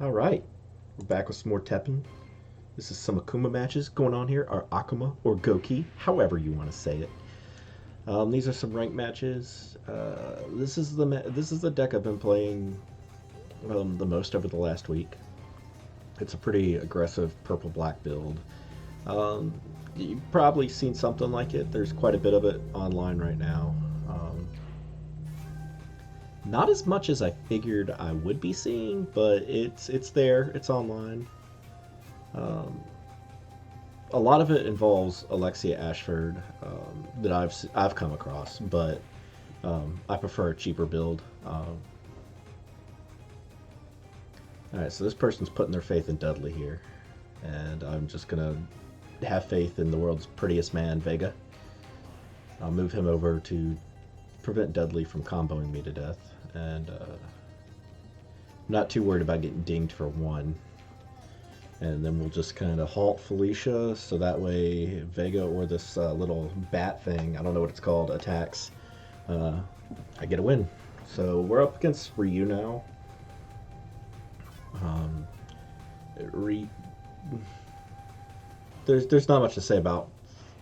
All right, we're back with some more Teppen. This is some Akuma matches going on here, or Akuma, or Goki, however you want to say it. These are some ranked matches. This is the deck I've been playing the most over the last week. It's a pretty aggressive purple black build. Um, you've probably seen something like it. There's quite a bit of it online right now. Not as much as I figured I would be seeing, but it's there. It's online. Um, a lot of it involves Alexia Ashford that I've come across, but I prefer a cheaper build. All right, so this person's putting their faith in Dudley here, and I'm just gonna have faith in the world's prettiest man, Vega. I'll move him over to prevent Dudley from comboing me to death, and not too worried about getting dinged for one. And then we'll just kind of halt Felicia, so that way Vega or this little bat thing, I don't know what it's called, attacks. Uh, I get a win. So we're up against Ryu now. Um, Re- there's not much to say about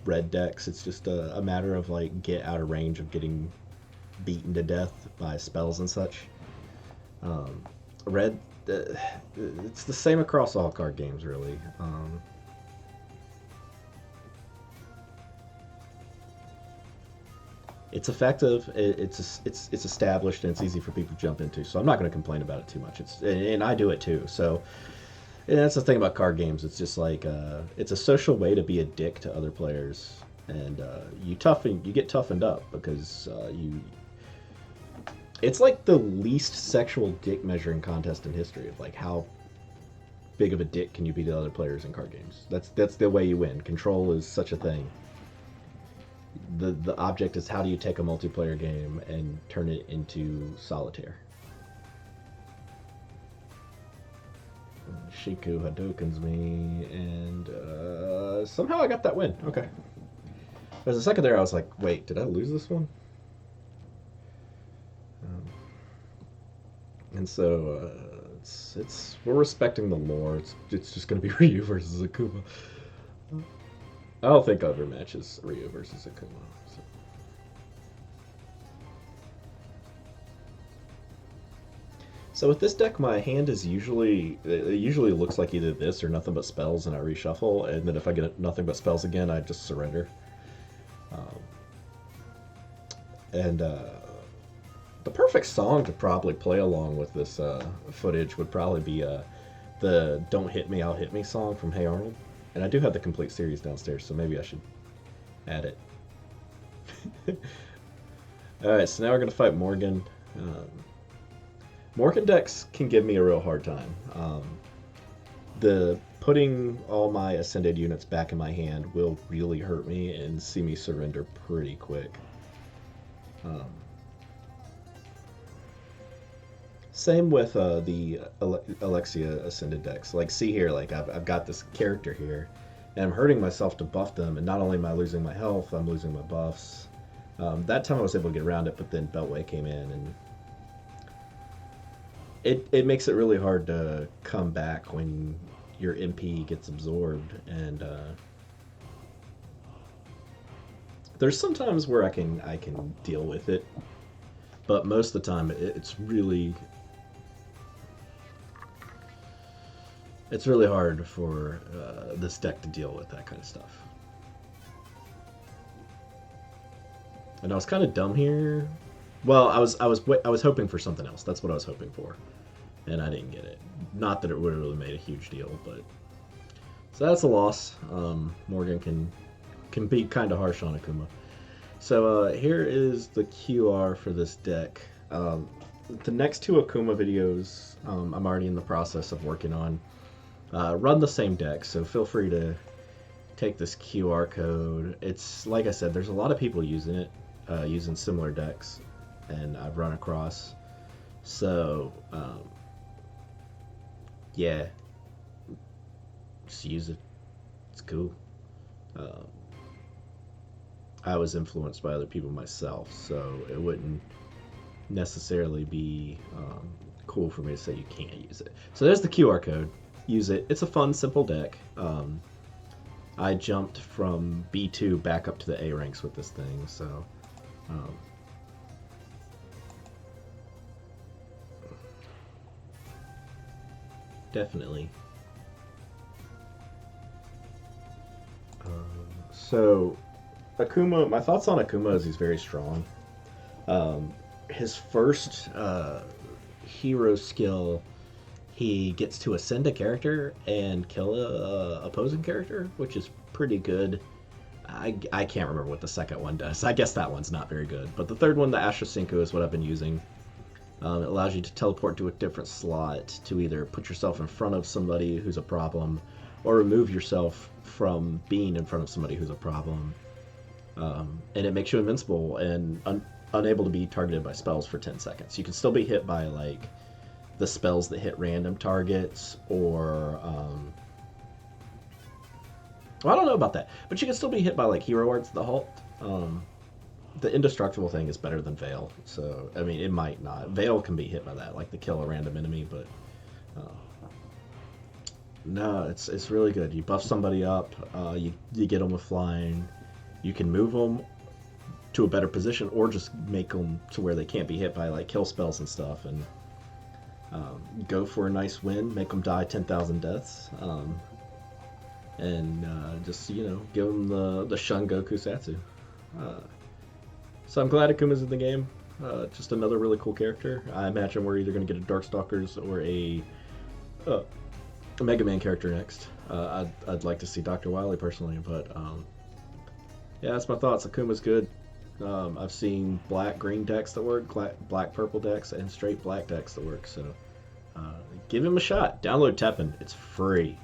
red decks. It's just a matter of like get out of range of getting beaten to death by spells and such. Um, red, it's the same across all card games, really. It's effective. It's established and it's easy for people to jump into. So I'm not going to complain about it too much. And I do it too. So and that's the thing about card games. It's just like it's a social way to be a dick to other players, and you get toughened up because you. It's like the least sexual dick measuring contest in history of like how big of a dick can you be to other players in card games. That's the way you win. Control is such a thing. The object is how do you take a multiplayer game and turn it into solitaire. Shiku Hadokens me, and somehow I got that win. Okay. There's a second there I was like, wait, did I lose this one? Um, and so it's we're respecting the lore. It's just gonna be Ryu versus Akuma. I don't think other matches Ryu versus Akuma. So. So with this deck, my hand is usually it usually looks like either this or nothing but spells, and I reshuffle. And then if I get nothing but spells again, I just surrender. Um, and the perfect song to probably play along with this footage would probably be the "Don't Hit Me, I'll Hit Me" song from Hey Arnold. And I do have the complete series downstairs, so maybe I should add it. All right, so now we're gonna fight Morgan. Um, Morgan decks can give me a real hard time. The putting all my ascended units back in my hand will really hurt me and see me surrender pretty quick. Um, Same with the Alexia ascended decks. Like, see here, like I've got this character here, and I'm hurting myself to buff them. And not only am I losing my health, I'm losing my buffs. That time I was able to get around it, but then Beltway came in, and it makes it really hard to come back when your MP gets absorbed. And there's sometimes where I can deal with it, but most of the time it's really hard for this deck to deal with that kind of stuff. And I was kind of dumb here. Well, I was hoping for something else. That's what I was hoping for, and I didn't get it. Not that it would have really made a huge deal, but so that's a loss. Morgan can be kind of harsh on Akuma. So here is the QR for this deck. The next two Akuma videos I'm already in the process of working on. Run the same deck, so feel free to take this QR code. It's like I said, there's a lot of people using it, using similar decks, and I've run across. So yeah, just use it. It's cool. Um, I was influenced by other people myself, so it wouldn't necessarily be cool for me to say you can't use it. So there's the QR code. Use it. It's a fun, simple deck. I jumped from B2 back up to the A ranks with this thing, so um, definitely. So Akuma, my thoughts on Akuma is he's very strong. Um, his first hero skill, he gets to ascend a character and kill a opposing character, which is pretty good. I can't remember what the second one does. I guess that one's not very good. But the third one, the Astra Cinco, is what I've been using. It allows you to teleport to a different slot to either put yourself in front of somebody who's a problem or remove yourself from being in front of somebody who's a problem. And it makes you invincible and unable to be targeted by spells for 10 seconds. You can still be hit by like the spells that hit random targets or well, I don't know about that, but you can still be hit by like hero arts that halt. The indestructible thing is better than Veil, so I mean it might not. Veil can be hit by that, like to kill a random enemy, but no, it's really good. You buff somebody up, you get them with flying, you can move them to a better position, or just make them to where they can't be hit by like kill spells and stuff, and go for a nice win, make them die 10,000 deaths, and just give them the Shun Goku Satsu. So I'm glad Akuma's in the game. Just another really cool character. I imagine we're either going to get a Darkstalkers or a Mega Man character next. I'd like to see Dr. Wily personally, but yeah, that's my thoughts. Akuma's good. I've seen black-green decks that work, black-purple decks, and straight black decks that work. So give him a shot. Download Teppen. It's free.